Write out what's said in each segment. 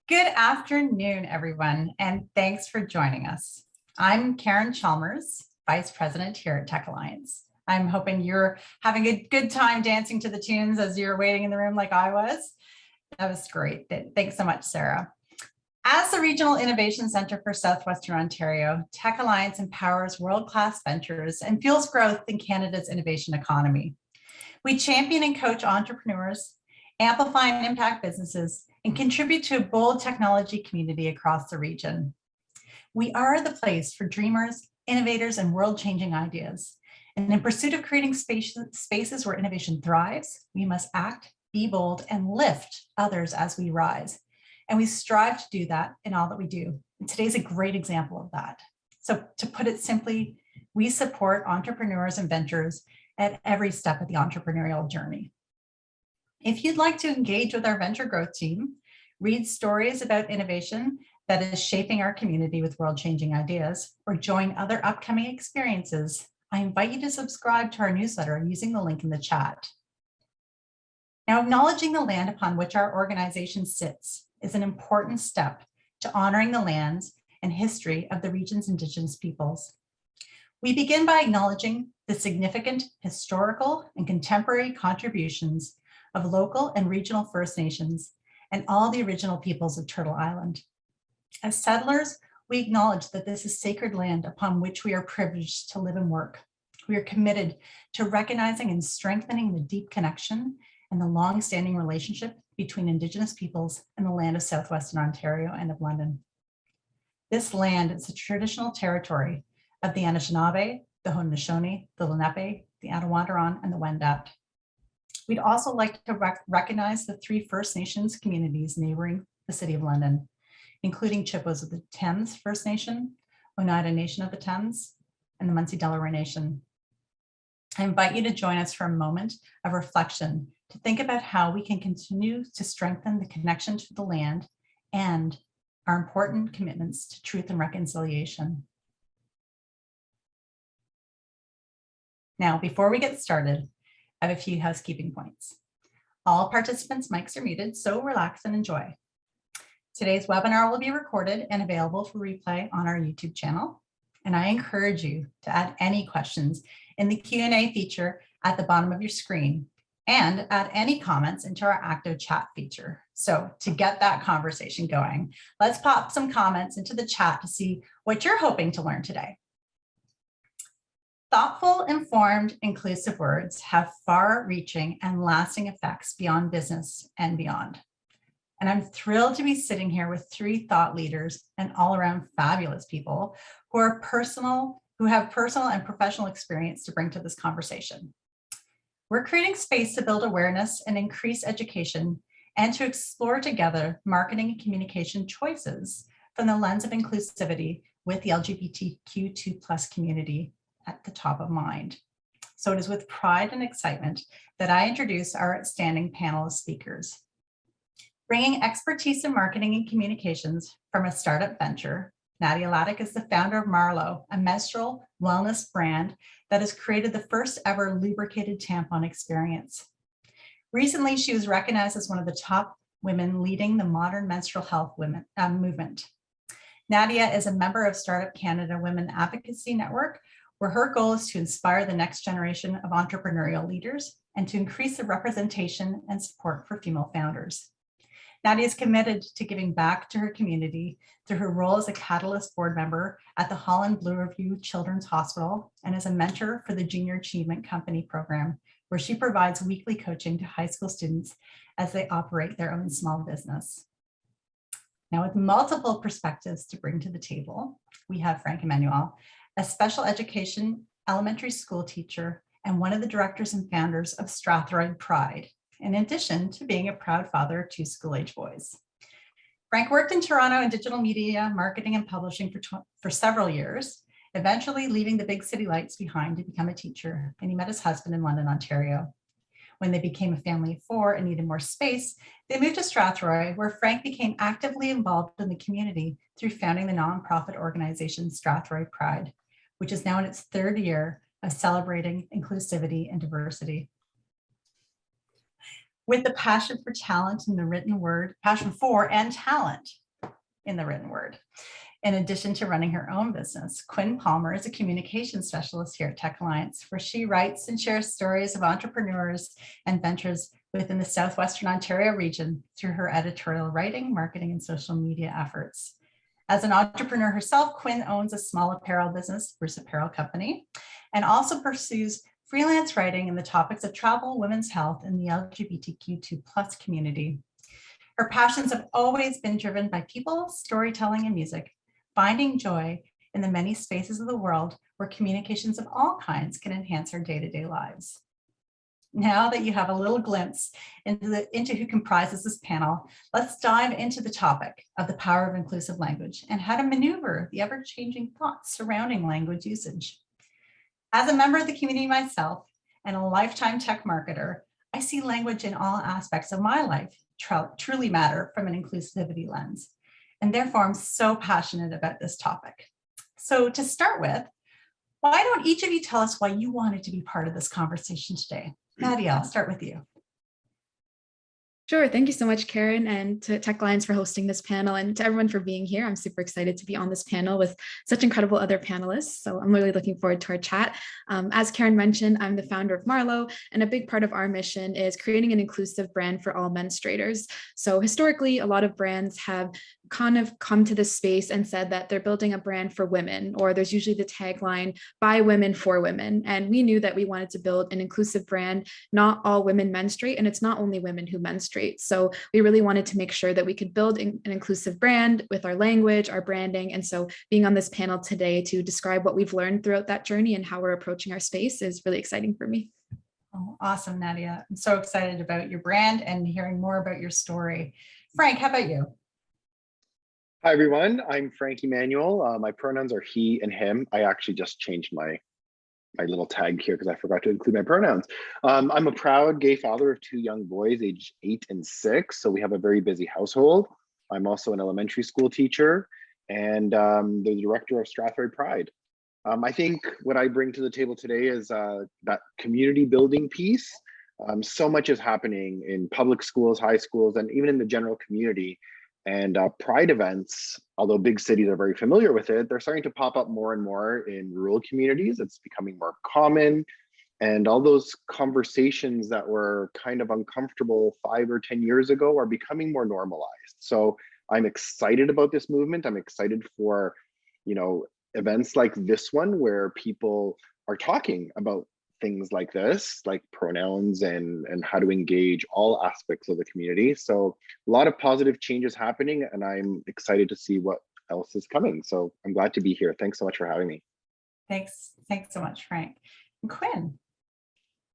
Good afternoon, everyone, and thanks for joining us. I'm Karen Chalmers, Vice President here at Tech Alliance. I'm hoping you're having a good time dancing to the tunes as you're waiting in the room like I was. That was great. Thanks so much, Sarah. As the Regional Innovation Center for Southwestern Ontario, Tech Alliance empowers world-class ventures and fuels growth in Canada's innovation economy. We champion and coach entrepreneurs, amplify and impact businesses, and contribute to a bold technology community across the region. We are the place for dreamers, innovators, and world-changing ideas. And in pursuit of creating spaces where innovation thrives, we must act, be bold, and lift others as we rise. And we strive to do that in all that we do. And today's a great example of that. So to put it simply, we support entrepreneurs and ventures at every step of the entrepreneurial journey. If you'd like to engage with our venture growth team, read stories about innovation that is shaping our community with world-changing ideas, or join other upcoming experiences, I invite you to subscribe to our newsletter using the link in the chat. Now, acknowledging the land upon which our organization sits is an important step to honoring the lands and history of the region's Indigenous peoples. We begin by acknowledging the significant historical and contemporary contributions of local and regional First Nations and all the original peoples of Turtle Island. As settlers, we acknowledge that this is sacred land upon which we are privileged to live and work. We are committed to recognizing and strengthening the deep connection and the long-standing relationship between Indigenous peoples and the land of Southwestern Ontario and of London. This land is the traditional territory of the Anishinaabe, the Haudenosaunee, the Lenape, the Attawandaron, and the Wendat. We'd also like to recognize the 3 First Nations communities neighboring the City of London, including Chippewas of the Thames First Nation, Oneida Nation of the Thames, and the Munsee-Delaware Nation. I invite you to join us for a moment of reflection to think about how we can continue to strengthen the connection to the land and our important commitments to truth and reconciliation. Now, before we get started, I have a few housekeeping points. All participants' mics are muted, so relax and enjoy. Today's webinar will be recorded and available for replay on our YouTube channel. And I encourage you to add any questions in the Q&A feature at the bottom of your screen and add any comments into our active chat feature. So to get that conversation going, let's pop some comments into the chat to see what you're hoping to learn today. Thoughtful, informed, inclusive words have far-reaching and lasting effects beyond business and beyond. And I'm thrilled to be sitting here with 3 thought leaders and all-around fabulous people who have personal and professional experience to bring to this conversation. We're creating space to build awareness and increase education and to explore together marketing and communication choices from the lens of inclusivity with the LGBTQ2+ community at the top of mind. So it is with pride and excitement that I introduce our outstanding panel of speakers. Bringing expertise in marketing and communications from a startup venture, Nadia Ladek is the founder of Marlow, a menstrual wellness brand that has created the first ever lubricated tampon experience. Recently, she was recognized as one of the top women leading the modern menstrual health movement. Nadia is a member of Startup Canada Women Advocacy Network, where her goal is to inspire the next generation of entrepreneurial leaders and to increase the representation and support for female founders. Nadia is committed to giving back to her community through her role as a Catalyst board member at the Holland Blue Review Children's Hospital and as a mentor for the Junior Achievement Company program, where she provides weekly coaching to high school students as they operate their own small business. Now, with multiple perspectives to bring to the table, we have Frankie Manuel, a special education elementary school teacher and one of the directors and founders of Strathroy Pride, in addition to being a proud father of 2 school-age boys. Frank worked in Toronto in digital media, marketing, and publishing for several years, eventually leaving the big city lights behind to become a teacher, and he met his husband in London, Ontario. When they became a family of 4 and needed more space, they moved to Strathroy, where Frank became actively involved in the community through founding the nonprofit organization Strathroy Pride, which is now in its 3rd year of celebrating inclusivity and diversity. with the passion for talent in the written word, passion for and talent in the written word. In addition to running her own business, Quinn Palmer is a communication specialist here at Tech Alliance, where she writes and shares stories of entrepreneurs and ventures within the Southwestern Ontario region through her editorial writing, marketing, and social media efforts. As an entrepreneur herself, Quinn owns a small apparel business, Bruce Apparel Company, and also pursues freelance writing in the topics of travel, women's health, and the LGBTQ2+ community. Her passions have always been driven by people, storytelling, and music, finding joy in the many spaces of the world where communications of all kinds can enhance our day-to-day lives. Now that you have a little glimpse into who comprises this panel, let's dive into the topic of the power of inclusive language and how to maneuver the ever-changing thoughts surrounding language usage. As a member of the community myself and a lifetime tech marketer, I see language in all aspects of my life truly matter from an inclusivity lens. And therefore, I'm so passionate about this topic. So to start with, why don't each of you tell us why you wanted to be part of this conversation today? Nadia, I'll start with you. Sure. Thank you so much, Karen, and to Tech Alliance for hosting this panel, and to everyone for being here. I'm super excited to be on this panel with such incredible other panelists. So I'm really looking forward to our chat. As Karen mentioned, I'm the founder of Marlowe, and a big part of our mission is creating an inclusive brand for all menstruators. So historically, a lot of brands have kind of come to this space and said that they're building a brand for women, or there's usually the tagline, by women for women. And we knew that we wanted to build an inclusive brand. Not all women menstruate, and it's not only women who menstruate. So we really wanted to make sure that we could build an inclusive brand with our language, our branding. And so being on this panel today to describe what we've learned throughout that journey and how we're approaching our space is really exciting for me. Oh, awesome, Nadia. I'm so excited about your brand and hearing more about your story. Frank, how about you? Hi, everyone. I'm Frankie Manuel. My pronouns are he and him. I actually just changed my little tag here because I forgot to include my pronouns. I'm a proud gay father of 2 young boys, aged 8 and 6. So we have a very busy household. I'm also an elementary school teacher and the director of Strathroy Pride. I think what I bring to the table today is that community building piece. So much is happening in public schools, high schools, and even in the general community. And pride events, although big cities are very familiar with it, they're starting to pop up more and more in rural communities. It's becoming more common. And all those conversations that were kind of uncomfortable 5 or 10 years ago are becoming more normalized. So I'm excited about this movement. I'm excited for, events like this one where people are talking about things like this, like pronouns and how to engage all aspects of the community. So a lot of positive changes happening, and I'm excited to see what else is coming. So I'm glad to be here. Thanks so much for having me. Thanks so much, Frank. And Quinn.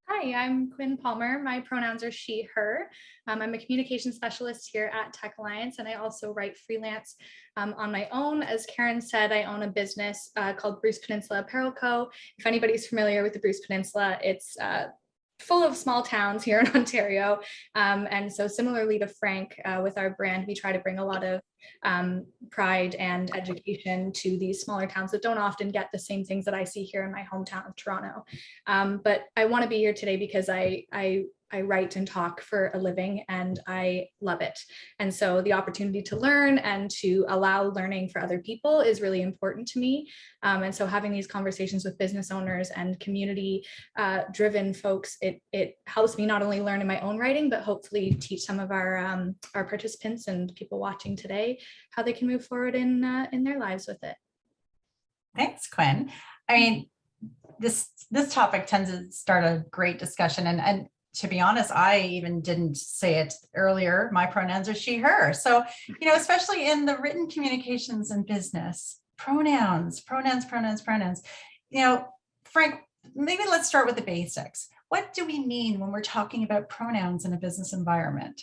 Hi, I'm Quinn Palmer. My pronouns are she, her. I'm a communication specialist here at Tech Alliance, and I also write freelance on my own. As Karen said, I own a business called Bruce Peninsula Apparel Co. If anybody's familiar with the Bruce Peninsula, it's full of small towns here in Ontario. And so similarly to Frank, with our brand, we try to bring a lot of pride and education to these smaller towns that don't often get the same things that I see here in my hometown of Toronto. But I want to be here today because I write and talk for a living, and I love it. And so the opportunity to learn and to allow learning for other people is really important to me. And so having these conversations with business owners and community driven folks, it helps me not only learn in my own writing, but hopefully teach some of our participants and people watching today how they can move forward in their lives with it. Thanks, Quinn. I mean, this topic tends to start a great discussion, and to be honest, I even didn't say it earlier. My pronouns are she, her. So, especially in the written communications and business, pronouns. Frank, maybe let's start with the basics. What do we mean when we're talking about pronouns in a business environment?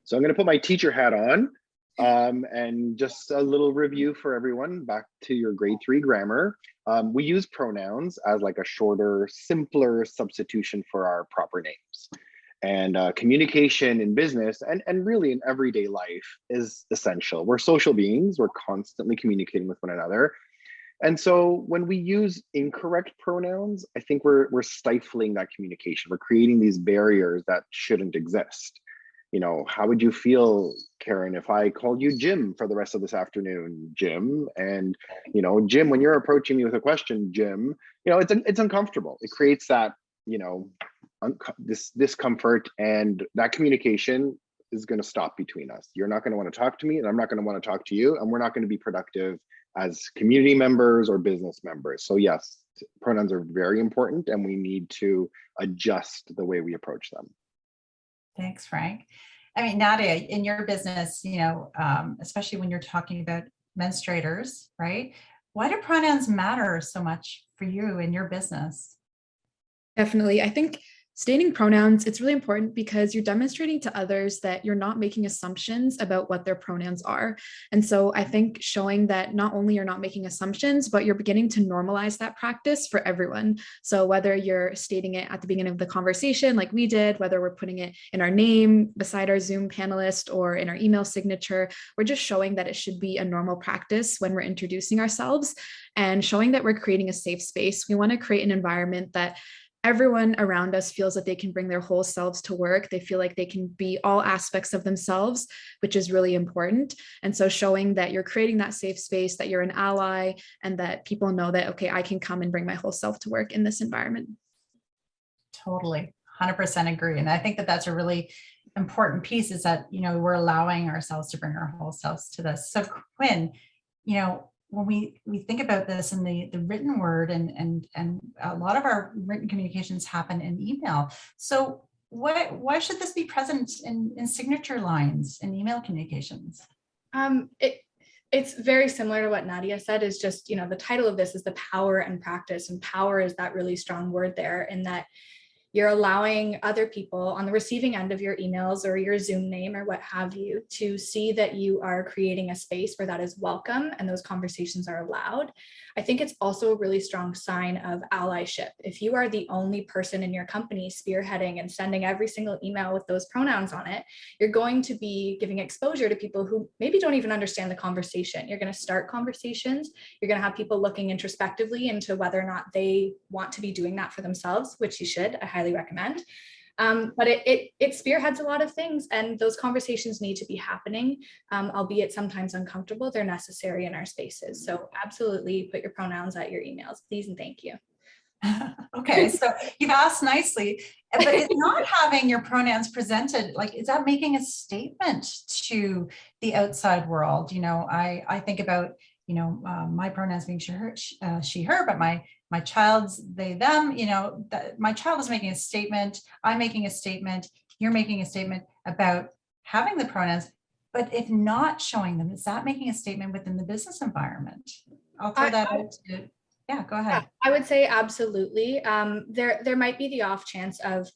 So I'm going to put my teacher hat on and just a little review for everyone back to your grade 3 grammar. We use pronouns as like a shorter, simpler substitution for our proper names. And communication in business and really in everyday life is essential. We're social beings. We're constantly communicating with one another. And so when we use incorrect pronouns, I think we're stifling that communication. We're creating these barriers that shouldn't exist. You know, how would you feel, Karen, if I called you Jim for the rest of this afternoon, Jim? And, you know, Jim, when you're approaching me with a question, Jim, you know, it's uncomfortable. It creates that, you know, this discomfort, and that communication is going to stop between us. You're not going to want to talk to me, and I'm not going to want to talk to you, and we're not going to be productive as community members or business members. So yes, pronouns are very important, and we need to adjust the way we approach them. Thanks, Frank. I mean, Nadia, in your business, you know, especially when you're talking about menstruators, right? Why do pronouns matter so much for you in your business? Definitely. I think stating pronouns, it's really important because you're demonstrating to others that you're not making assumptions about what their pronouns are. And so I think showing that not only you're not making assumptions, but you're beginning to normalize that practice for everyone. So whether you're stating it at the beginning of the conversation, like we did, whether we're putting it in our name beside our Zoom panelist or in our email signature, we're just showing that it should be a normal practice when we're introducing ourselves and showing that we're creating a safe space. We want to create an environment that everyone around us feels that they can bring their whole selves to work. They feel like they can be all aspects of themselves, which is really important. And so showing that you're creating that safe space, that you're an ally, and that people know that, okay, I can come and bring my whole self to work in this environment. Totally, 100% agree. And I think that that's a really important piece, is that, you know, we're allowing ourselves to bring our whole selves to this. So Quinn, you know, when we think about this in the written word, and a lot of our written communications happen in email. So why should this be present in signature lines in email communications? It's very similar to what Nadia said. Is just, you know, the title of this is the power and practice, and power is that really strong word there, in that you're allowing other people on the receiving end of your emails or your Zoom name or what have you to see that you are creating a space where that is welcome and those conversations are allowed. I think it's also a really strong sign of allyship. If you are the only person in your company spearheading and sending every single email with those pronouns on it, you're going to be giving exposure to people who maybe don't even understand the conversation. You're going to start conversations. You're going to have people looking introspectively into whether or not they want to be doing that for themselves, which you should. I highly recommend. But it spearheads a lot of things, and those conversations need to be happening, albeit sometimes uncomfortable. They're necessary in our spaces. So absolutely put your pronouns at your emails, please and thank you. Okay, so you've asked nicely, but it's not having your pronouns presented, like, is that making a statement to the outside world? You know, I think about, you know, my pronouns being she, her, but my child's they, them, you know, my child is making a statement, I'm making a statement, you're making a statement about having the pronouns, but if not showing them, is that making a statement within the business environment? I'll throw that out to, yeah, go ahead. I would say absolutely. There might be the off chance of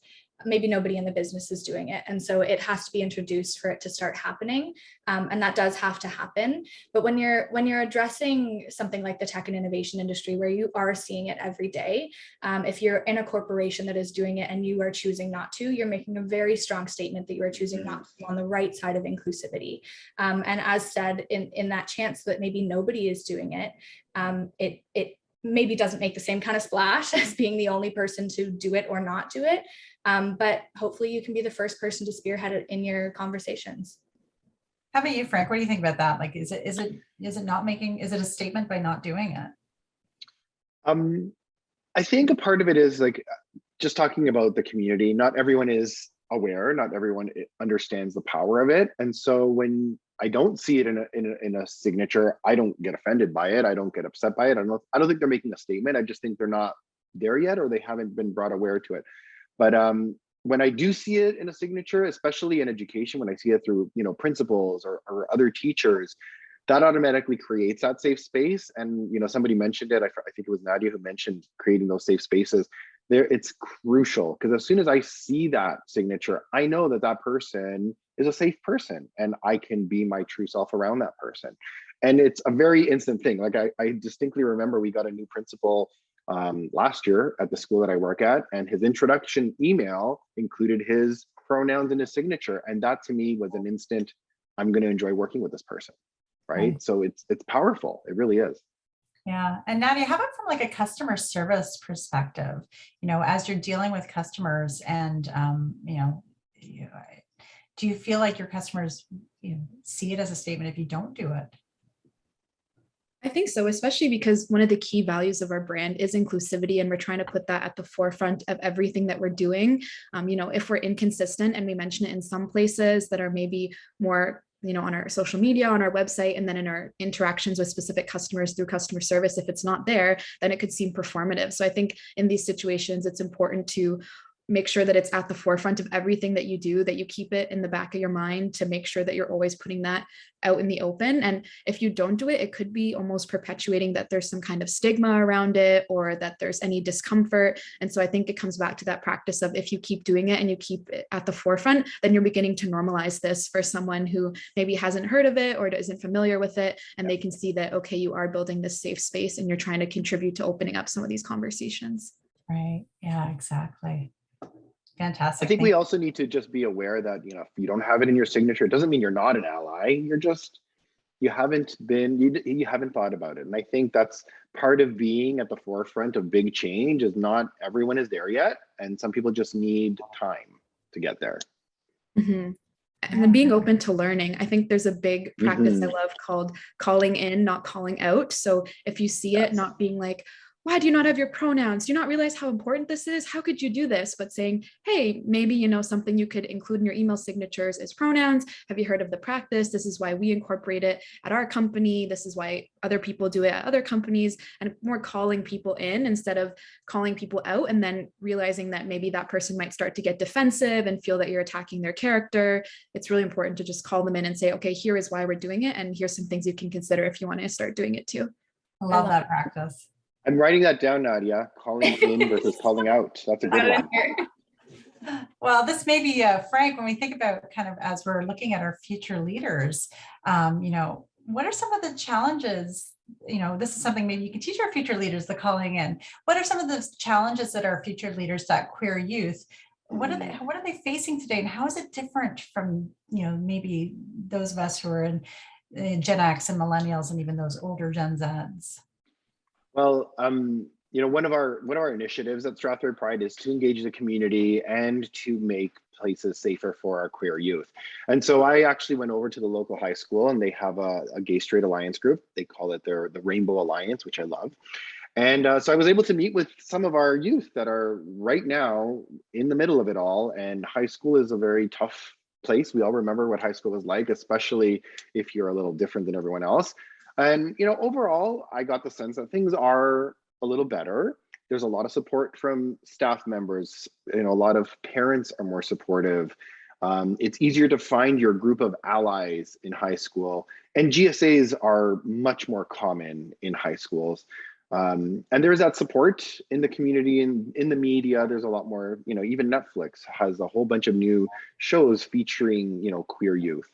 maybe nobody in the business is doing it, and so it has to be introduced for it to start happening, and that does have to happen. But when you're addressing something like the tech and innovation industry, where you are seeing it every day, if you're in a corporation that is doing it and you are choosing not to, you're making a very strong statement that you are choosing not to be on the right side of inclusivity. And as said, in that chance that maybe nobody is doing it, it maybe doesn't make the same kind of splash as being the only person to do it or not do it. But hopefully you can be the first person to spearhead it in your conversations. How about you, Frank? What do you think about that? Like, is it not making, is it a statement by not doing it? I think a part of it is like just talking about the community. Not everyone is aware, not everyone understands the power of it. And so when I don't see it in a signature, I don't get offended by it. I don't get upset by it. I don't think they're making a statement. I just think they're not there yet, or they haven't been brought aware to it. But when I do see it in a signature, especially in education, when I see it through, you know, principals or other teachers, that automatically creates that safe space. And, you know, somebody mentioned it. I think it was Nadia who mentioned creating those safe spaces. There, it's crucial, because as soon as I see that signature, I know that that person is a safe person, and I can be my true self around that person. And it's a very instant thing. Like I distinctly remember we got a new principal last year at the school that I work at, and his introduction email included his pronouns in his signature. And that to me was an instant, I'm going to enjoy working with this person. Right. So it's powerful. It really is. Yeah. And Nadia, how about from like a customer service perspective, as you're dealing with customers and, you- do you feel like your customers, see it as a statement if you don't do it? I think so, especially because one of the key values of our brand is inclusivity, and we're trying to put that at the forefront of everything that we're doing. If we're inconsistent and we mention it in some places that are maybe more, on our social media, on our website, and then in our interactions with specific customers through customer service, if it's not there, then it could seem performative. So I think in these situations, it's important to make sure that it's at the forefront of everything that you do, that you keep it in the back of your mind to make sure that you're always putting that out in the open. And if you don't do it, it could be almost perpetuating that there's some kind of stigma around it, or that there's any discomfort. And so I think it comes back to that practice of, if you keep doing it and you keep it at the forefront, then you're beginning to normalize this for someone who maybe hasn't heard of it or isn't familiar with it. And they can see that, okay, you are building this safe space and you're trying to contribute to opening up some of these conversations. Right. Yeah, exactly. Fantastic. I think we also need to just be aware that, if you don't have it in your signature, it doesn't mean you're not an ally. You haven't thought about it. And I think that's part of being at the forefront of big change, is not everyone is there yet. And some people just need time to get there. Mm-hmm. And then being open to learning. I think there's a big practice I love called calling in, not calling out. So if you see it, not being like, why do you not have your pronouns? Do you not realize how important this is? How could you do this? But saying, hey, maybe, something you could include in your email signatures is pronouns. Have you heard of the practice? This is why we incorporate it at our company. This is why other people do it at other companies. And more calling people in instead of calling people out, and then realizing that maybe that person might start to get defensive and feel that you're attacking their character. It's really important to just call them in and say, okay, here is why we're doing it. And here's some things you can consider if you want to start doing it too. I love that practice. I'm writing that down, Nadia. Calling in versus calling out. That's a good one. Well, this may be Frank, when we think about kind of as we're looking at our future leaders, what are some of the challenges? This is something maybe you can teach our future leaders, the calling in. What are some of the challenges that our future leaders, that queer youth, what are they facing today, and how is it different from maybe those of us who are in Gen X and millennials and even those older Gen Zs? Well, one of our initiatives at Strathroy Pride is to engage the community and to make places safer for our queer youth. And so I actually went over to the local high school, and they have a gay straight alliance group. They call it the Rainbow Alliance, which I love. And so I was able to meet with some of our youth that are right now in the middle of it all. And high school is a very tough place. We all remember what high school was like, especially if you're a little different than everyone else. And, overall, I got the sense that things are a little better. There's a lot of support from staff members. A lot of parents are more supportive. It's easier to find your group of allies in high school. And GSAs are much more common in high schools. And there's that support in the community and in the media. There's a lot more, even Netflix has a whole bunch of new shows featuring, queer youth.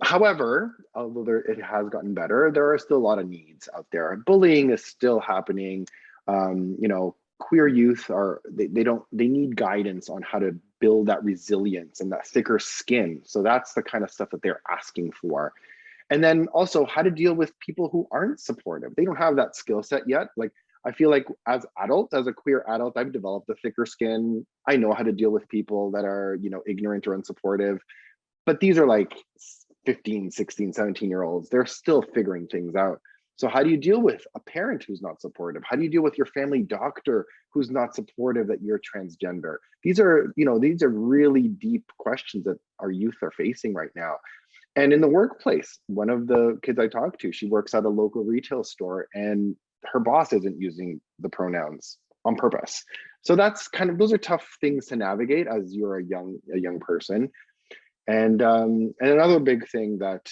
However, although it has gotten better, there are still a lot of needs out there. Bullying is still happening. Queer youth they need guidance on how to build that resilience and that thicker skin. So that's the kind of stuff that they're asking for. And then also how to deal with people who aren't supportive. They don't have that skill set yet. Like, I feel like as a queer adult, I've developed a thicker skin. I know how to deal with people that are, ignorant or unsupportive. But these are like 15, 16, 17-year-olds. They're still figuring things out. So how do you deal with a parent who's not supportive? How do you deal with your family doctor who's not supportive that you're transgender? These are really deep questions that our youth are facing right now. And in the workplace, one of the kids I talked to, she works at a local retail store, and her boss isn't using the pronouns on purpose. So those are tough things to navigate as you're a young person. And another big thing that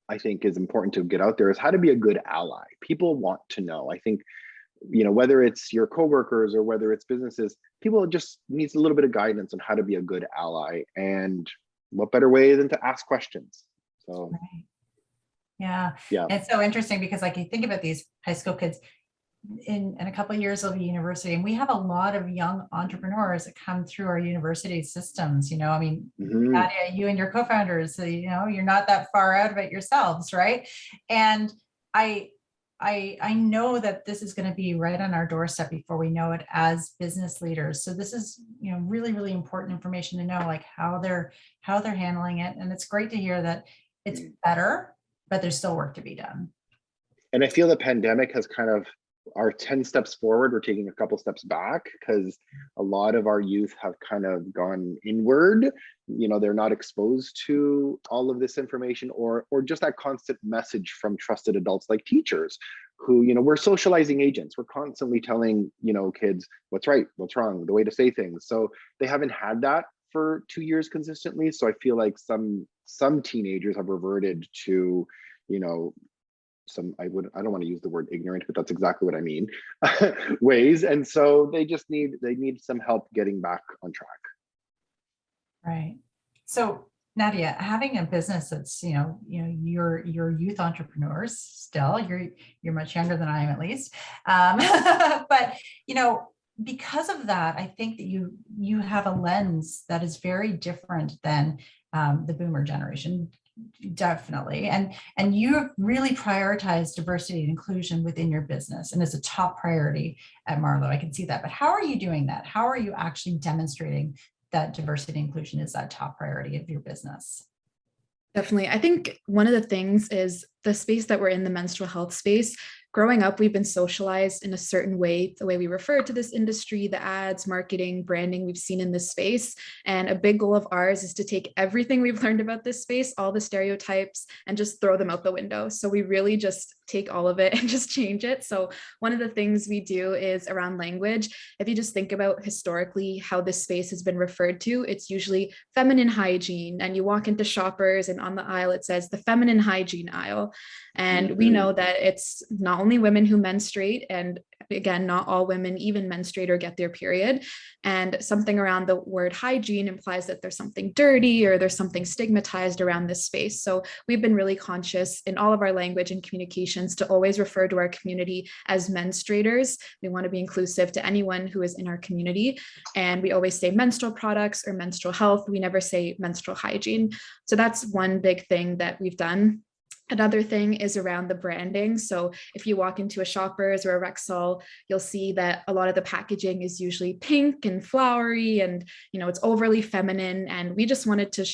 I think is important to get out there is how to be a good ally. People want to know. I think, whether it's your coworkers or whether it's businesses, people just needs a little bit of guidance on how to be a good ally. And what better way than to ask questions? So, right. Yeah. Yeah. It's so interesting because, like, you think about these high school kids, in a couple of years they'll be university, and we have a lot of young entrepreneurs that come through our university systems. Nadia, you and your co-founders, you're not that far out of it yourselves, right? And I I know that this is going to be right on our doorstep before we know it as business leaders. So this is, really, really important information to know, like how they're handling it. And it's great to hear that it's better, but there's still work to be done. And I feel the pandemic has kind of, our 10 steps forward, we're taking a couple steps back, because a lot of our youth have kind of gone inward. They're not exposed to all of this information, or just that constant message from trusted adults like teachers, who, we're socializing agents. We're constantly telling, kids what's right, what's wrong, the way to say things. So they haven't had that for 2 years consistently. So I feel like some teenagers have reverted to, I don't want to use the word ignorant, but that's exactly what I mean, ways. And so they need some help getting back on track. Right. So Nadia, having a business that's, you're youth entrepreneurs still, you're much younger than I am, at least. But, because of that, I think that you have a lens that is very different than the boomer generation. Definitely. And you have really prioritized diversity and inclusion within your business, and it's a top priority at Marlowe. I can see that. But how are you doing that? How are you actually demonstrating that diversity and inclusion is that top priority of your business? Definitely. I think one of the things is the space that we're in, the menstrual health space. Growing up, we've been socialized in a certain way, the way we refer to this industry, the ads, marketing, branding we've seen in this space. And a big goal of ours is to take everything we've learned about this space, all the stereotypes, and just throw them out the window. So we really just take all of it and just change it. So one of the things we do is around language. If you just think about historically how this space has been referred to, it's usually feminine hygiene. And you walk into Shoppers and on the aisle, it says the feminine hygiene aisle. And we know that it's not only women who menstruate, and again, not all women even menstruate or get their period. And something around the word hygiene implies that there's something dirty or there's something stigmatized around this space. So we've been really conscious in all of our language and communications to always refer to our community as menstruators. We want to be inclusive to anyone who is in our community. And we always say menstrual products or menstrual health. We never say menstrual hygiene. So that's one big thing that we've done. Another thing is around the branding. So if you walk into a Shoppers or a Rexall, you'll see that a lot of the packaging is usually pink and flowery, and it's overly feminine. And we just wanted to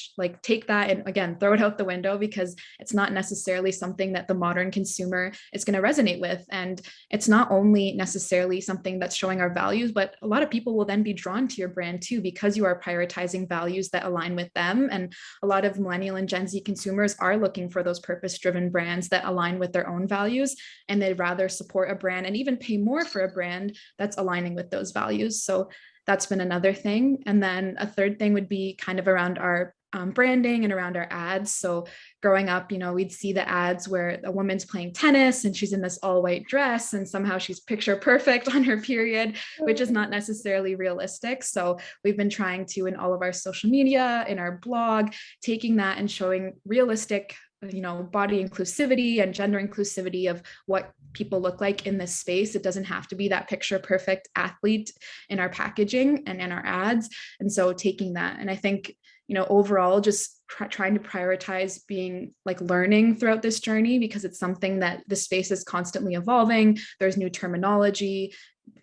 take that and again throw it out the window, because it's not necessarily something that the modern consumer is going to resonate with. And it's not only necessarily something that's showing our values, but a lot of people will then be drawn to your brand too, because you are prioritizing values that align with them. And a lot of millennial and Gen Z consumers are looking for those purpose-driven brands that align with their own values, and they'd rather support a brand and even pay more for a brand that's aligning with those values. So that's been another thing. And then a third thing would be kind of around our branding and around our ads. So growing up, we'd see the ads where a woman's playing tennis and she's in this all white dress and somehow she's picture perfect on her period, which is not necessarily realistic. So we've been trying to, in all of our social media, in our blog, taking that and showing realistic body inclusivity and gender inclusivity of what people look like in this space. It doesn't have to be that picture perfect athlete in our packaging and in our ads. And so taking that, and I think overall just trying to prioritize being learning throughout this journey, because it's something that the space is constantly evolving. There's new terminology.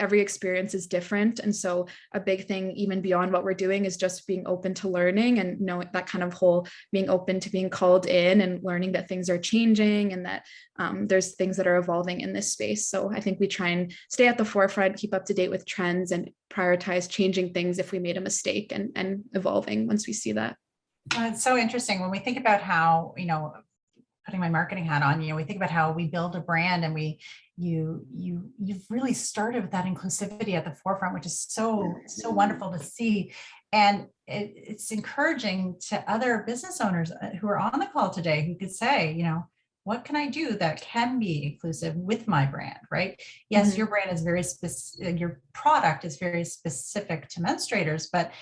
Every experience is different. And so a big thing, even beyond what we're doing, is just being open to learning and knowing that kind of whole being open to being called in and learning that things are changing and that there's things that are evolving in this space. So I think we try and stay at the forefront, keep up to date with trends, and prioritize changing things if we made a mistake, and evolving once we see that. It's so interesting when we think about how, putting my marketing hat on, we think about how we build a brand, and you've really started with that inclusivity at the forefront, which is so wonderful to see. And it's encouraging to other business owners who are on the call today, who could say, what can I do that can be inclusive with my brand, right? Yes, your brand is very specific, your product is very specific to menstruators, but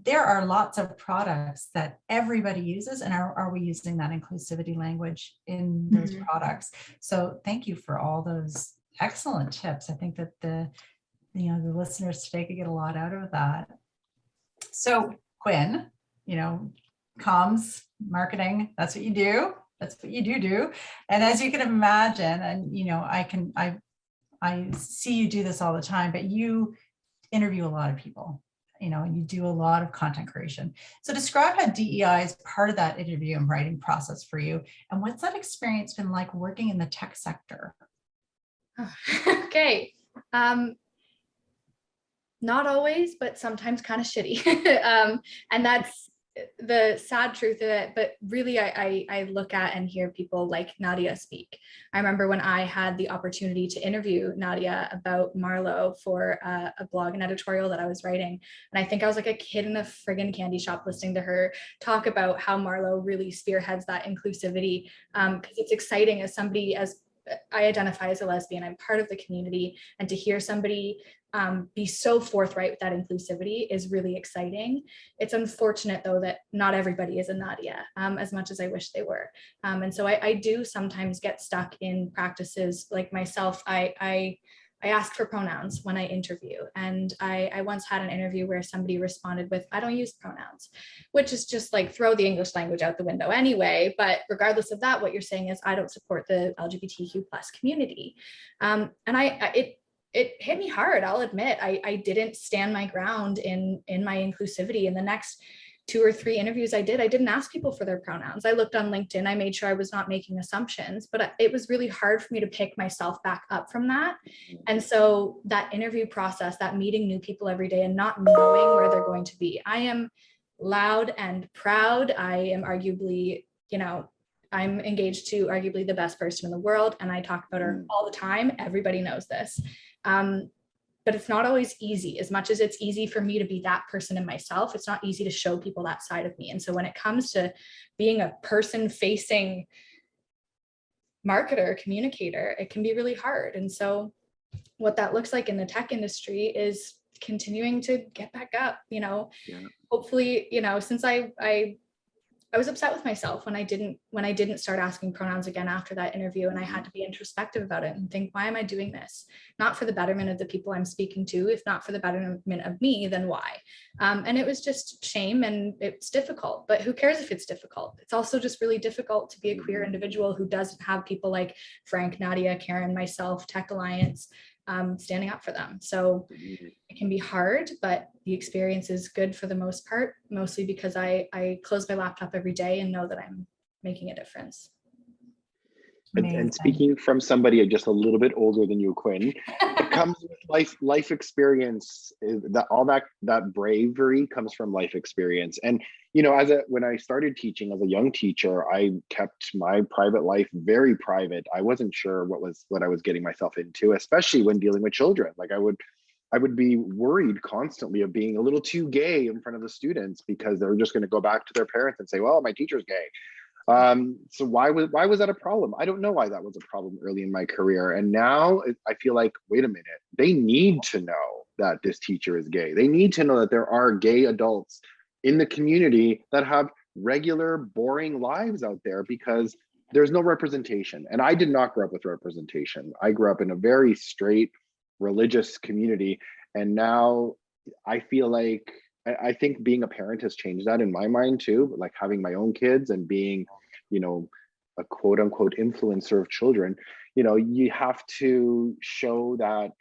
there are lots of products that everybody uses, and are we using that inclusivity language in those products? So thank you for all those excellent tips. I think that the listeners today could get a lot out of that. So Quinn, comms, marketing, that's what you do. That's what you do. And as you can imagine, and I see you do this all the time, but you interview a lot of people, and you do a lot of content creation. So describe how DEI is part of that interview and writing process for you. And what's that experience been like working in the tech sector? Okay. Not always, but sometimes kind of shitty. And that's the sad truth of it. But really, I look at and hear people like Nadia speak. I remember when I had the opportunity to interview Nadia about Marlo for a blog and editorial that I was writing. And I think I was like a kid in a friggin' candy shop listening to her talk about how Marlo really spearheads that inclusivity. Because it's exciting as somebody, as I identify as a lesbian, I'm part of the community, and to hear somebody be so forthright with that inclusivity is really exciting. It's unfortunate though that not everybody is a Nadia, as much as I wish they were. And so I do sometimes get stuck in practices like myself. I ask for pronouns when I interview, and I once had an interview where somebody responded with, "I don't use pronouns," which is just like throw the English language out the window anyway. But regardless of that, what you're saying is I don't support the LGBTQ plus community. And it hit me hard. I'll admit, I didn't stand my ground in my inclusivity. In the next 2 or 3 interviews I didn't ask people for their pronouns. I looked on LinkedIn, I made sure I was not making assumptions, but it was really hard for me to pick myself back up from that. And so that interview process, that meeting new people every day and not knowing where they're going to be. I am loud and proud. I am arguably, I'm engaged to arguably the best person in the world, and I talk about her all the time. Everybody knows this. But it's not always easy. As much as it's easy for me to be that person in myself, it's not easy to show people that side of me. And so when it comes to being a person-facing marketer, communicator, it can be really hard. And so what that looks like in the tech industry is continuing to get back up, hopefully, since I was upset with myself when I didn't start asking pronouns again after that interview, and I had to be introspective about it and think, why am I doing this? Not for the betterment of the people I'm speaking to. If not for the betterment of me, then why? And it was just shame, and it's difficult, but who cares if it's difficult? It's also just really difficult to be a queer individual who doesn't have people like Frank, Nadia, Karen, myself, Tech Alliance, standing up for them. So it can be hard, but the experience is good for the most part, mostly because I close my laptop every day and know that I'm making a difference. And speaking from somebody just a little bit older than you, Quinn, it comes with life experience. That bravery comes from life experience. And when I started teaching as a young teacher, I kept my private life very private. I wasn't sure what I was getting myself into, especially when dealing with children. Like I would be worried constantly of being a little too gay in front of the students, because they're just going to go back to their parents and say, well, my teacher's gay. So why was that a problem? I don't know why that was a problem early in my career. And now I feel like, wait a minute, they need to know that this teacher is gay. They need to know that there are gay adults in the community that have regular, boring lives out there, because there's no representation. And I did not grow up with representation. I grew up in a very straight, religious community. And now I feel like, I think being a parent has changed that in my mind too, like having my own kids and being, a quote unquote influencer of children. You have to show that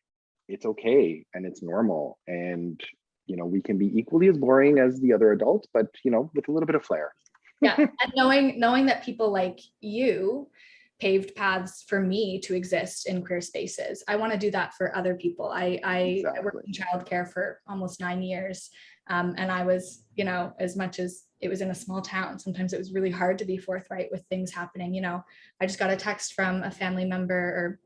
it's okay and it's normal. And, we can be equally as boring as the other adults, but, with a little bit of flair. Yeah. And knowing that people like you paved paths for me to exist in queer spaces. I want to do that for other people. I worked in childcare for almost 9 years. And I was, as much as it was in a small town, sometimes it was really hard to be forthright with things happening. I just got a text from a family member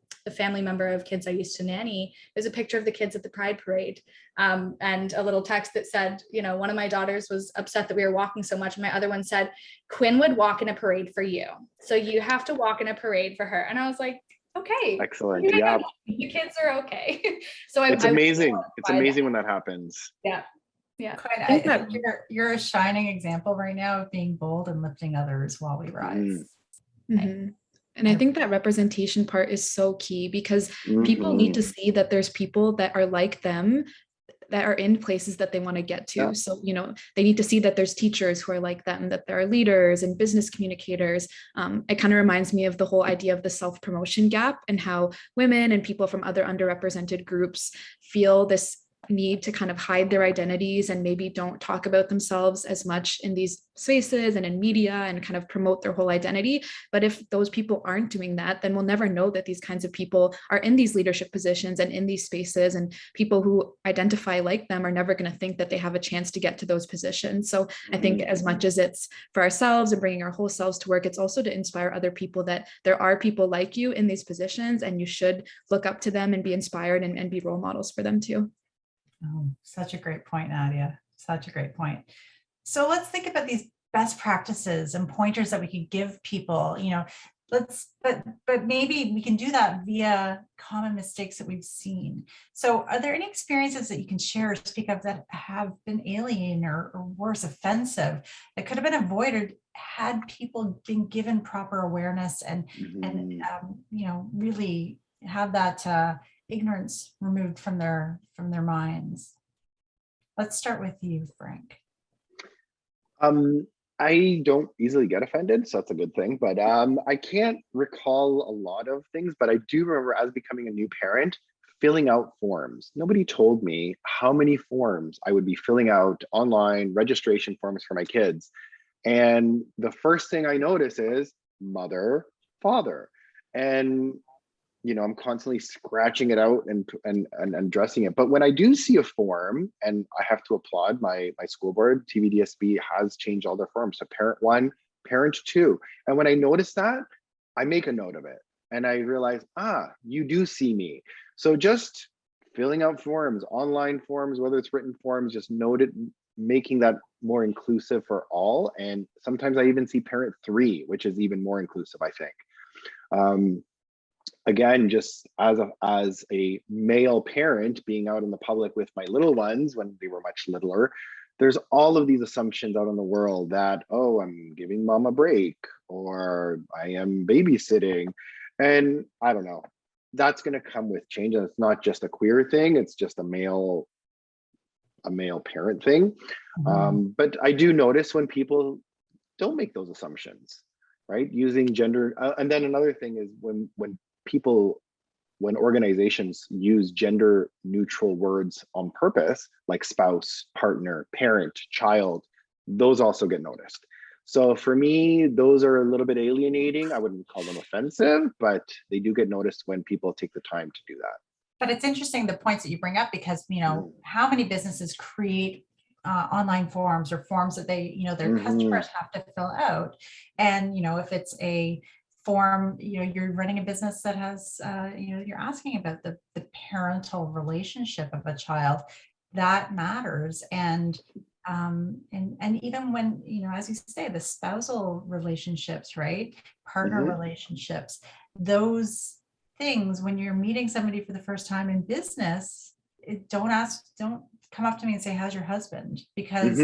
of kids I used to nanny. There's a picture of the kids at the Pride Parade, and a little text that said, one of my daughters was upset that we were walking so much. And my other one said, Quinn would walk in a parade for you, so you have to walk in a parade for her. And I was like, okay, excellent. Yeah, the kids are okay. So it's amazing. It's amazing when that happens. Yeah. Yeah, Quinn, I think you're a shining example right now of being bold and lifting others while we rise. Mm-hmm. And I think that representation part is so key, because people need to see that there's people that are like them that are in places that they want to get to. Yeah. So, they need to see that there's teachers who are like them, that there are leaders and business communicators. It kind of reminds me of the whole idea of the self-promotion gap and how women and people from other underrepresented groups feel this need to kind of hide their identities and maybe don't talk about themselves as much in these spaces and in media and kind of promote their whole identity. But if those people aren't doing that, then we'll never know that these kinds of people are in these leadership positions and in these spaces, and people who identify like them are never going to think that they have a chance to get to those positions. So I think as much as it's for ourselves and bringing our whole selves to work, it's also to inspire other people that there are people like you in these positions, and you should look up to them and be inspired and be role models for them too. Oh, such a great point, Nadia. Such a great point. So let's think about these best practices and pointers that we could give people, but maybe we can do that via common mistakes that we've seen. So are there any experiences that you can share or speak of that have been alien or worse, offensive, that could have been avoided had people been given proper awareness and really have that ignorance removed from their minds? Let's start with you, Frank. I don't easily get offended, so that's a good thing. But I can't recall a lot of things, but I do remember as becoming a new parent, filling out forms. Nobody told me how many forms I would be filling out online, registration forms for my kids. And the first thing I notice is mother, father. And I'm constantly scratching it out and addressing it. But when I do see a form, and I have to applaud my school board, TVDSB has changed all their forms to parent 1, parent 2. And when I notice that, I make a note of it. And I realize, you do see me. So just filling out forms, online forms, whether it's written forms, just note it, making that more inclusive for all. And sometimes I even see parent 3, which is even more inclusive, I think. Again, just as a male parent being out in the public with my little ones when they were much littler, there's all of these assumptions out in the world that, I'm giving mom a break, or I am babysitting. And I don't know, that's going to come with change. And it's not just a queer thing, it's just a male parent thing. But I do notice when people don't make those assumptions, right? Using gender. And then another thing is when organizations use gender neutral words on purpose, like spouse, partner, parent, child, those also get noticed. So for me, those are a little bit alienating. I wouldn't call them offensive, but they do get noticed when people take the time to do that. But it's interesting, the points that you bring up, because, how many businesses create online forms or forms that they, their customers have to fill out. And, if it's a form, you're running a business that has, you're asking about the parental relationship of a child, that matters. And even when, as you say, the spousal relationships, right? Partner relationships, those things, when you're meeting somebody for the first time in business, don't come up to me and say, how's your husband? Because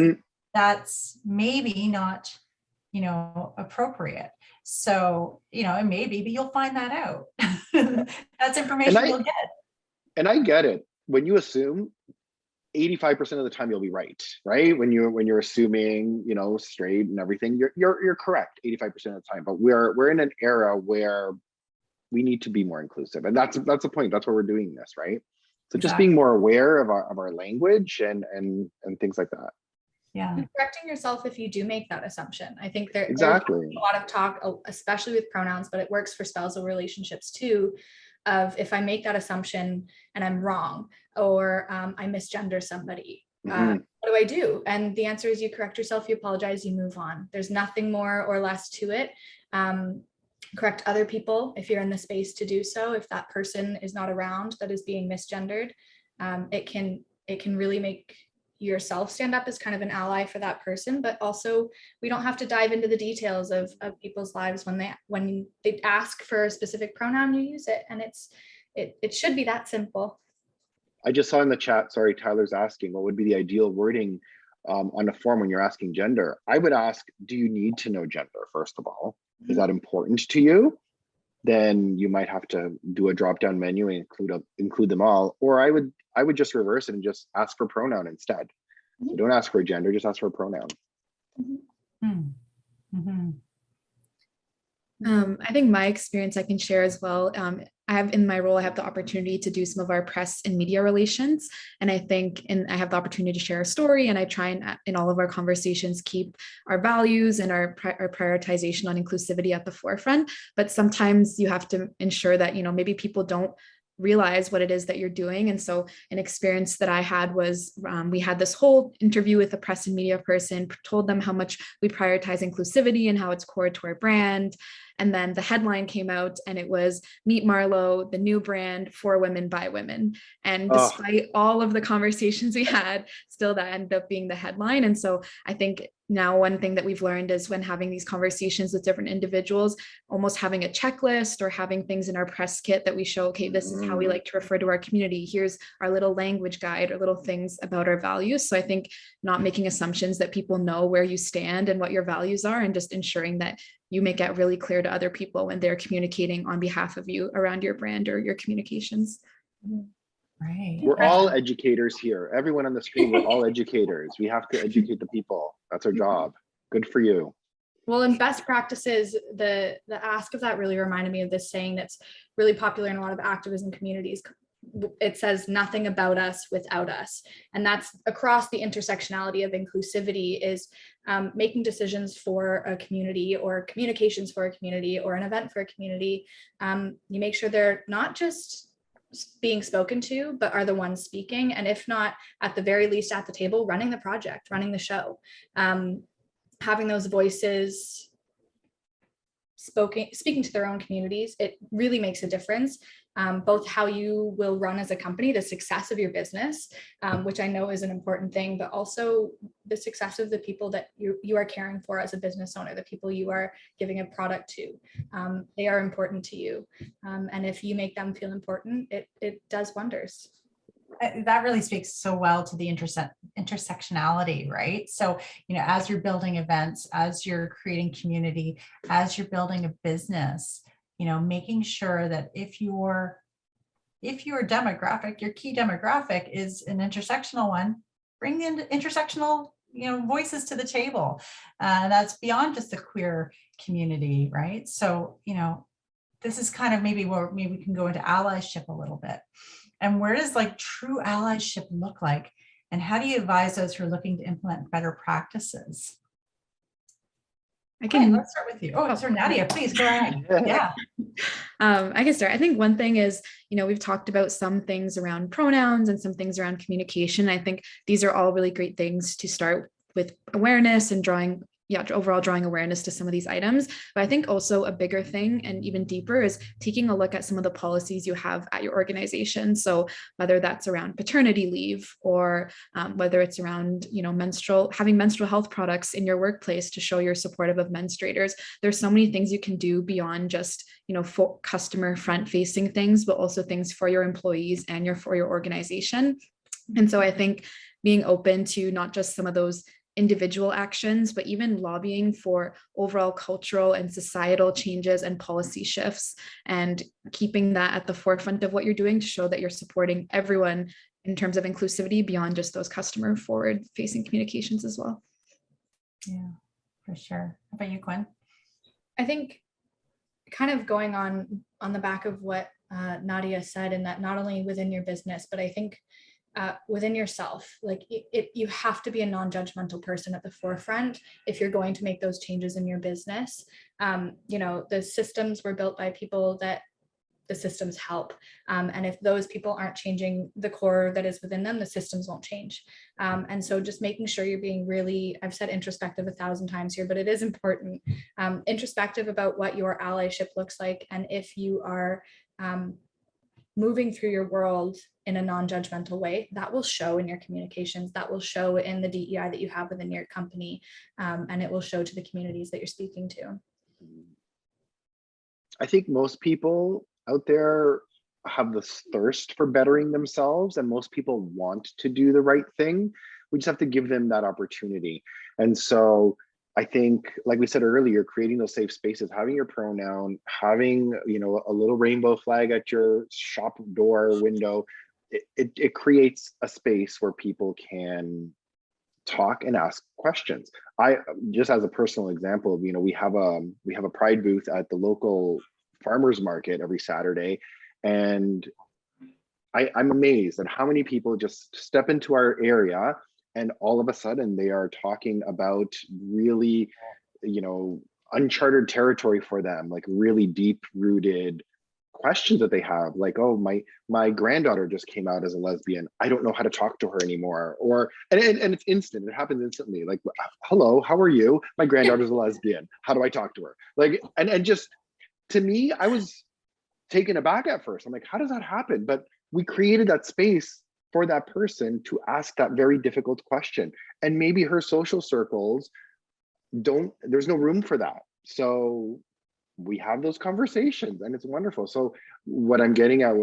that's maybe not, appropriate. So, it may be, but you'll find that out. That's information you'll get. And I get it. When you assume, 85% of the time you'll be right? When you're assuming, straight and everything, you're correct 85% of the time. But we're in an era where we need to be more inclusive, and that's the point. That's why we're doing this, right? So just being more aware of our language and things like that. Yeah. And correcting yourself if you do make that assumption. I think there's a lot of talk, especially with pronouns, but it works for spousal relationships too, of if I make that assumption and I'm wrong, or I misgender somebody, what do I do? And the answer is you correct yourself, you apologize, you move on. There's nothing more or less to it. Correct other people if you're in the space to do so. If that person is not around that is being misgendered, it can really make yourself stand up as kind of an ally for that person. But also, we don't have to dive into the details of people's lives. When they ask for a specific pronoun, you use it, and it should be that simple. I just saw in the chat, sorry, Tyler's asking, what would be the ideal wording on a form when you're asking gender? I would ask, do you need to know gender, first of all? Is that important to you? then you might have to do a drop down menu and include them all. Or I would just reverse it and just ask for pronoun instead. So don't ask for a gender, just ask for a pronoun. I think my experience I can share as well. In my role, I have the opportunity to do some of our press and media relations. And I think, I have the opportunity to share a story, and I try and in all of our conversations, keep our values and our prioritization on inclusivity at the forefront. But sometimes you have to ensure that, maybe people don't realize what it is that you're doing. And so an experience that I had was we had this whole interview with a press and media person, told them how much we prioritize inclusivity and how it's core to our brand. And then the headline came out and it was Meet Marlo, the new brand for women by women. And despite all of the conversations we had, still that ended up being the headline. And so I think now one thing that we've learned is when having these conversations with different individuals, almost having a checklist or having things in our press kit that we show, okay, this is how we like to refer to our community. Here's our little language guide or little things about our values. So I think not making assumptions that people know where you stand and what your values are, and just ensuring that you make it really clear to other people when they're communicating on behalf of you around your brand or your communications. Right. We're all educators here. Everyone on the screen, we're all educators. We have to educate the people. That's our job. Good for you. Well, in best practices, the ask of that really reminded me of this saying that's really popular in a lot of activism communities. It says nothing about us without us. And that's across the intersectionality of inclusivity, is making decisions for a community or communications for a community or an event for a community. You make sure they're not just being spoken to, but are the ones speaking. And if not, at the very least at the table, running the project, running the show, having those voices speaking to their own communities, it really makes a difference. Both how you will run as a company, the success of your business, which I know is an important thing, but also the success of the people that you are caring for as a business owner, the people you are giving a product to. They are important to you. And if you make them feel important, it does wonders. That really speaks so well to the intersectionality, right? So, as you're building events, as you're creating community, as you're building a business, making sure that if your demographic, your key demographic is an intersectional one, bring in intersectional, voices to the table. That's beyond just the queer community, right? So, this is kind of maybe we can go into allyship a little bit. And where does true allyship look like? And how do you advise those who are looking to implement better practices? Let's start with you. Sorry, Nadia, please go ahead. Yeah. I can start. I think one thing is, we've talked about some things around pronouns and some things around communication. I think these are all really great things to start with awareness and overall drawing awareness to some of these items. But I think also a bigger thing and even deeper is taking a look at some of the policies you have at your organization. So whether that's around paternity leave or whether it's around, having menstrual health products in your workplace to show you're supportive of menstruators. There's so many things you can do beyond just, for customer front facing things, but also things for your employees and for your organization. And so I think being open to not just some of those individual actions, but even lobbying for overall cultural and societal changes and policy shifts, and keeping that at the forefront of what you're doing to show that you're supporting everyone in terms of inclusivity beyond just those customer forward facing communications as well. Yeah, for sure. How about you, Quinn? I think kind of going on the back of what Nadia said, and that not only within your business, but I think within yourself, you have to be a non-judgmental person at the forefront if you're going to make those changes in your business. The systems were built by people that the systems help. And if those people aren't changing the core that is within them, the systems won't change. And so just making sure you're being really, I've said introspective 1,000 times here, but it is important, introspective about what your allyship looks like. And if you are moving through your world in a non-judgmental way, that will show in your communications, that will show in the DEI that you have within your company, and it will show to the communities that you're speaking to. I think most people out there have this thirst for bettering themselves, and most people want to do the right thing. We just have to give them that opportunity. And so I think, like we said earlier, creating those safe spaces, having your pronoun, having, you know, a little rainbow flag at your shop door window, it creates a space where people can talk and ask questions. I, just as a personal example, you know, we have a pride booth at the local farmers market every Saturday, and I'm amazed at how many people just step into our area and all of a sudden they are talking about really, you know, uncharted territory for them, like really deep rooted questions that they have, like, oh, my granddaughter just came out as a lesbian, I don't know how to talk to her anymore. Or and it's instant, it happens instantly, like, hello, how are you, my granddaughter's a lesbian, how do I talk to her? Like, and just, to me, I was taken aback at first. I'm like, how does that happen? But we created that space for that person to ask that very difficult question, and maybe her social circles there's no room for that, so we have those conversations, and it's wonderful. So what I'm getting at,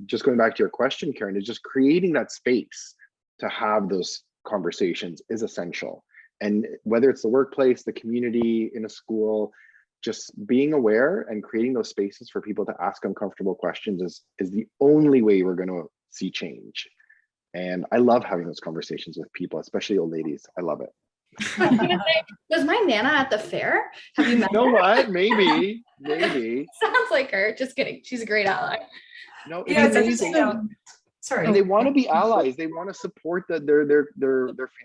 just going back to your question, Karen, is just creating that space to have those conversations is essential. And whether it's the workplace, the community, in a school, just being aware and creating those spaces for people to ask uncomfortable questions is the only way we're going to see change. And I love having those conversations with people, especially old ladies. I love it. I was gonna say, was my Nana at the fair? Have you met You know her? what? Maybe. Sounds like her. Just kidding. She's a great ally. No, it's Yeah, it's amazing. interesting. Sorry. And they want to be allies. They want to support their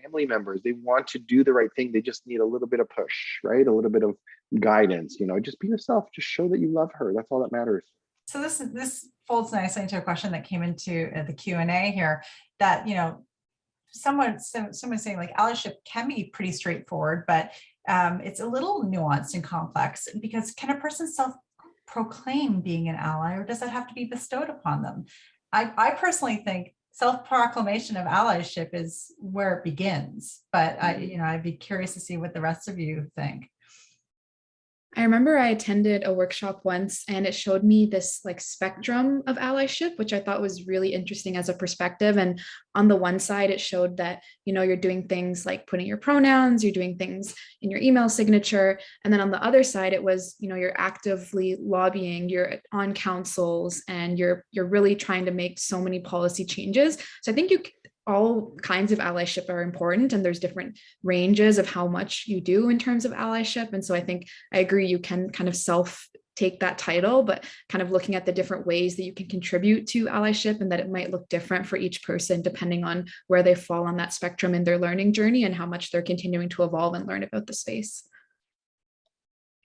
family members. They want to do the right thing. They just need a little bit of push, right? A little bit of guidance. You know, just be yourself. Just show that you love her. That's all that matters. So this folds nicely into a question that came into the Q&A here, that, you know, someone saying like allyship can be pretty straightforward, but it's a little nuanced and complex, because can a person self-proclaim being an ally, or does that have to be bestowed upon them? I personally think self-proclamation of allyship is where it begins, but I'd be curious to see what the rest of you think. I remember I attended a workshop once and it showed me this like spectrum of allyship, which I thought was really interesting as a perspective. And on the one side, it showed that, you know, you're doing things like putting your pronouns, you're doing things in your email signature. And then on the other side, it was, you know, you're actively lobbying, you're on councils, and you're really trying to make so many policy changes. So I think all kinds of allyship are important, and there's different ranges of how much you do in terms of allyship. And so I think I agree, you can kind of take that title, but kind of looking at the different ways that you can contribute to allyship, and that it might look different for each person depending on where they fall on that spectrum in their learning journey and how much they're continuing to evolve and learn about the space.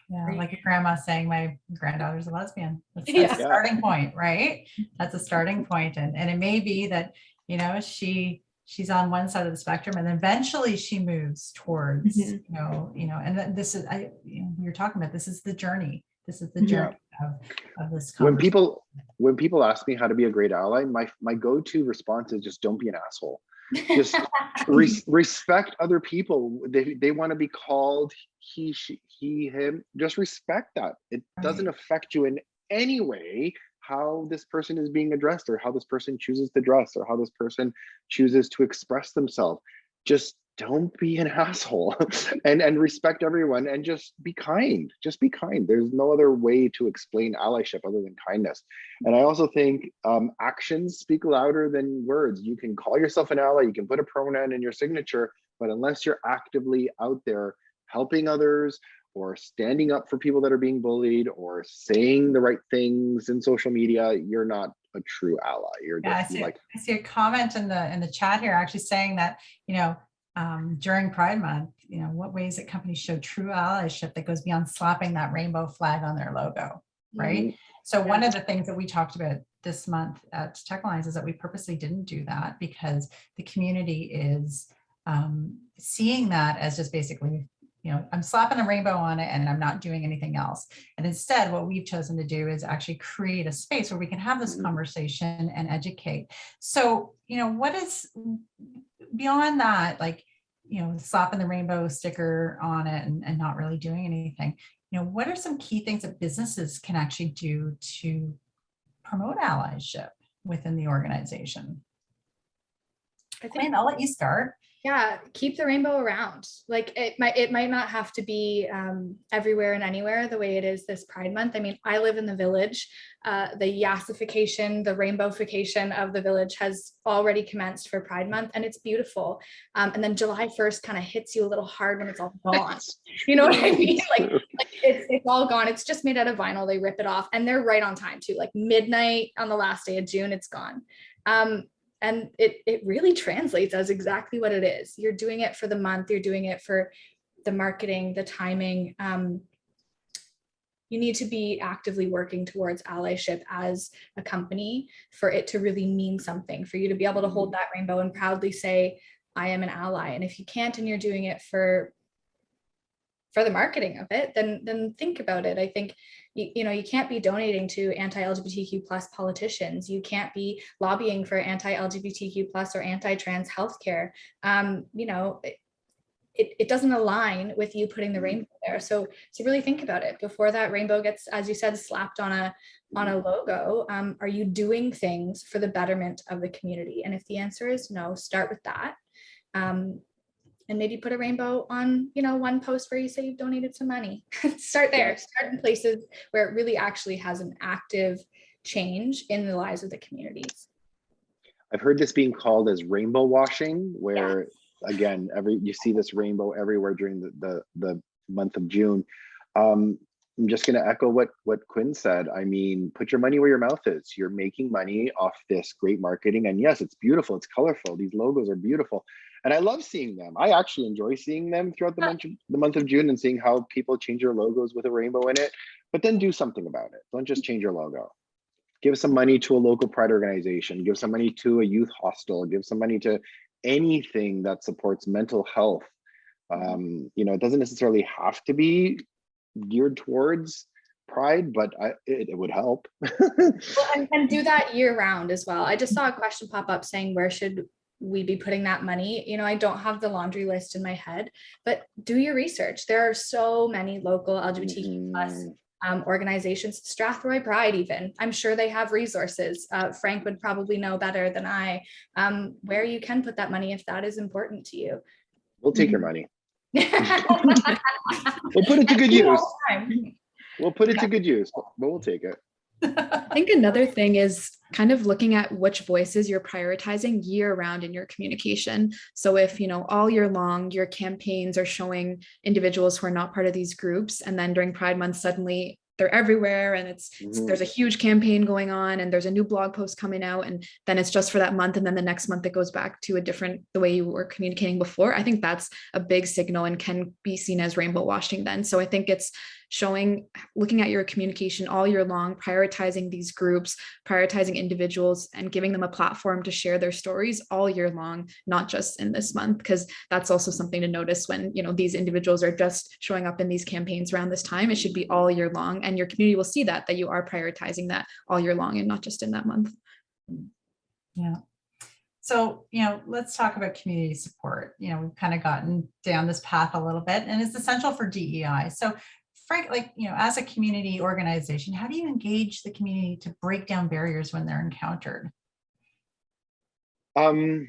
Yeah, like your grandma saying my granddaughter's a lesbian. That's Yeah. a starting point, right? That's a starting point. And it may be that, you know, she's on one side of the spectrum, and eventually she moves towards, you know, and then this is, you're talking about, this is the journey. This is the journey of this conversation. When people ask me how to be a great ally, my go-to response is just don't be an asshole. Just respect other people. They want to be called he, she, he, him. Just respect that. It doesn't affect you in any way how this person is being addressed, or how this person chooses to dress, or how this person chooses to express themselves. Just don't be an asshole and respect everyone, and just be kind. Just be kind. There's no other way to explain allyship other than kindness. And I also think actions speak louder than words. You can call yourself an ally, you can put a pronoun in your signature, but unless you're actively out there helping others, or standing up for people that are being bullied, or saying the right things in social media, you're not a true ally. You're just I see a comment in the chat here actually saying that, you know, during Pride Month, you know, what ways that companies show true allyship that goes beyond slapping that rainbow flag on their logo, right? So one of the things that we talked about this month at Tech Alliance is that we purposely didn't do that, because the community is seeing that as just basically, you know, I'm slapping a rainbow on it and I'm not doing anything else. And instead, what we've chosen to do is actually create a space where we can have this conversation and educate. So, you know, what is beyond that, like, you know, slapping the rainbow sticker on it and not really doing anything, you know, what are some key things that businesses can actually do to promote allyship within the organization? I think, Quinn, I'll let you start. yeah, keep the rainbow around. Like it might not have to be everywhere and anywhere the way it is this Pride Month. I mean, I live in the village. The yassification, the rainbowification of the village has already commenced for Pride Month, and it's beautiful. And then July 1st kind of hits you a little hard when it's all gone. You know what I mean? Like it's all gone. It's just made out of vinyl. They rip it off, and they're right on time too. Like midnight on the last day of June, it's gone. And it really translates as exactly what it is. You're doing it for the month. You're doing it for the marketing, the timing. You need to be actively working towards allyship as a company for it to really mean something, for you to be able to hold that rainbow and proudly say, I am an ally. And if you can't, and you're doing it for the marketing of it, then think about it. I think you can't be donating to anti-LGBTQ plus politicians. You can't be lobbying for anti-LGBTQ plus or anti-trans healthcare. It doesn't align with you putting the rainbow there. So really think about it before that rainbow gets, as you said, slapped on a logo. Are you doing things for the betterment of the community? And if the answer is no, start with that. And maybe put a rainbow on, one post where you say you've donated some money. Start there. Start in places where it really actually has an active change in the lives of the communities. I've heard this being called as rainbow washing, where again, you see this rainbow everywhere during the month of June. I'm just going to echo what Quinn said. I mean, put your money where your mouth is. You're making money off this great marketing, and yes, it's beautiful. It's colorful. These logos are beautiful. And I love seeing them. I actually enjoy seeing them throughout the month of June and seeing how people change their logos with a rainbow in it, but then do something about it. Don't just change your logo. Give some money to a local pride organization, give some money to a youth hostel, give some money to anything that supports mental health. It doesn't necessarily have to be geared towards pride, but it would help. and do that year round as well. I just saw a question pop up saying, where should we be putting that money? I don't have the laundry list in my head, but do your research. There are so many local LGBTQ plus organizations, Strathroy Pride even. I'm sure they have resources. Frank would probably know better than I, where you can put that money if that is important to you. We'll take your money. We'll put it to good use. We'll put it to good use, but we'll take it. I think another thing is kind of looking at which voices you're prioritizing year round in your communication. So if, all year long, your campaigns are showing individuals who are not part of these groups, and then during Pride Month, suddenly they're everywhere and there's a huge campaign going on and there's a new blog post coming out, and then it's just for that month, and then the next month it goes back to the way you were communicating before. I think that's a big signal and can be seen as rainbow washing then. So I think it's looking at your communication all year long, prioritizing these groups, prioritizing individuals, and giving them a platform to share their stories all year long, not just in this month, because that's also something to notice when, these individuals are just showing up in these campaigns around this time. It should be all year long, and your community will see that you are prioritizing that all year long and not just in that month. Yeah. So, let's talk about community support. We've kind of gotten down this path a little bit, and it's essential for DEI. So Frank, as a community organization, how do you engage the community to break down barriers when they're encountered? I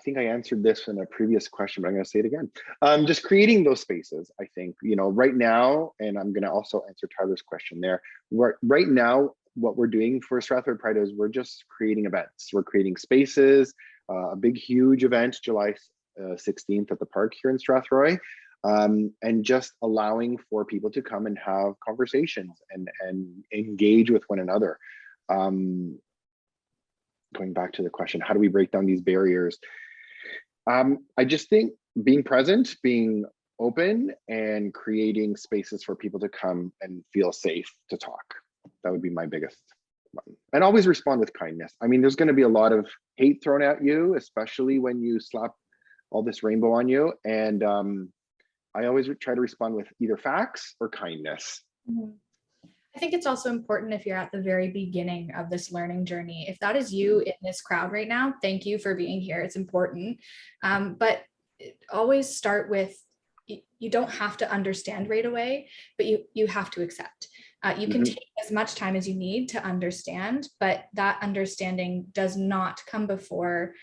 think I answered this in a previous question, but I'm going to say it again. Just creating those spaces, I think, right now, and I'm going to also answer Tyler's question there. Right now, what we're doing for Strathroy Pride is we're just creating events. We're creating spaces, a big, huge event, July 16th at the park here in Strathroy. And just allowing for people to come and have conversations and engage with one another. Going back to the question, how do we break down these barriers? I just think being present, being open, and creating spaces for people to come and feel safe to talk. That would be my biggest one. And always respond with kindness. I mean, there's going to be a lot of hate thrown at you, especially when you slap all this rainbow on you. And I always try to respond with either facts or kindness. I think it's also important if you're at the very beginning of this learning journey. If that is you in this crowd right now, thank you for being here. It's important. But always start with, you don't have to understand right away, but you have to accept. You can take as much time as you need to understand, but that understanding does not come before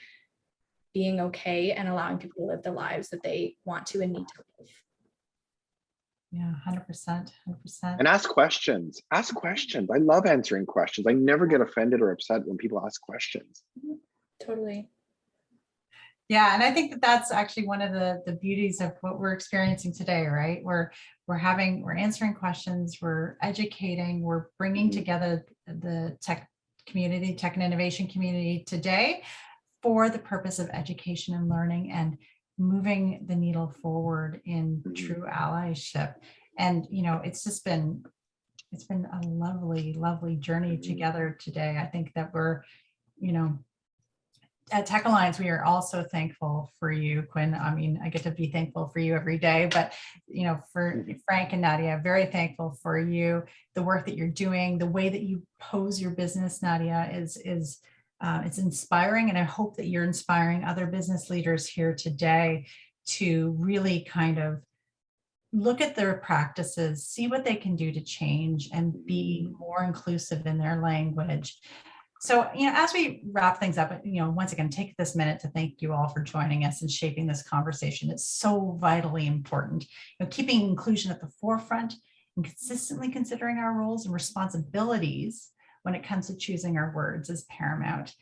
being okay and allowing people to live the lives that they want to and need to live. Yeah, 100%, 100%. And ask questions. Ask questions. I love answering questions. I never get offended or upset when people ask questions. Totally. Yeah, and I think that that's actually one of the beauties of what we're experiencing today, right? We're answering questions, we're educating, we're bringing together the tech community, tech and innovation community today for the purpose of education and learning and moving the needle forward in true allyship. And it's been a lovely journey together today. I think that we're at Tech Alliance, we are also thankful for you, Quinn. I mean, I get to be thankful for you every day, but for Frank and Nadia, very thankful for you, the work that you're doing, the way that you pose your business, Nadia, is it's inspiring, and I hope that you're inspiring other business leaders here today to really kind of look at their practices, see what they can do to change and be more inclusive in their language. So, as we wrap things up, once again, take this minute to thank you all for joining us and shaping this conversation. It's so vitally important. Keeping inclusion at the forefront and consistently considering our roles and responsibilities when it comes to choosing our words is paramount.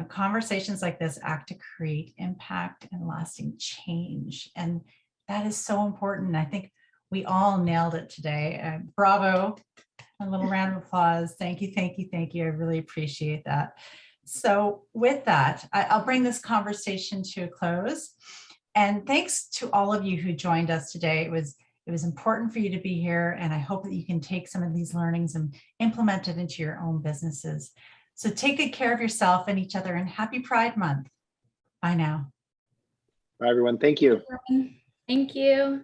Conversations like this act to create impact and lasting change. And that is so important. I think we all nailed it today. Bravo. A little round of applause. Thank you. I really appreciate that. So with that, I'll bring this conversation to a close. And thanks to all of you who joined us today. It was important for you to be here, and I hope that you can take some of these learnings and implement it into your own businesses. So take good care of yourself and each other, and happy Pride Month. Bye now. Bye, everyone. Thank you. Thank you.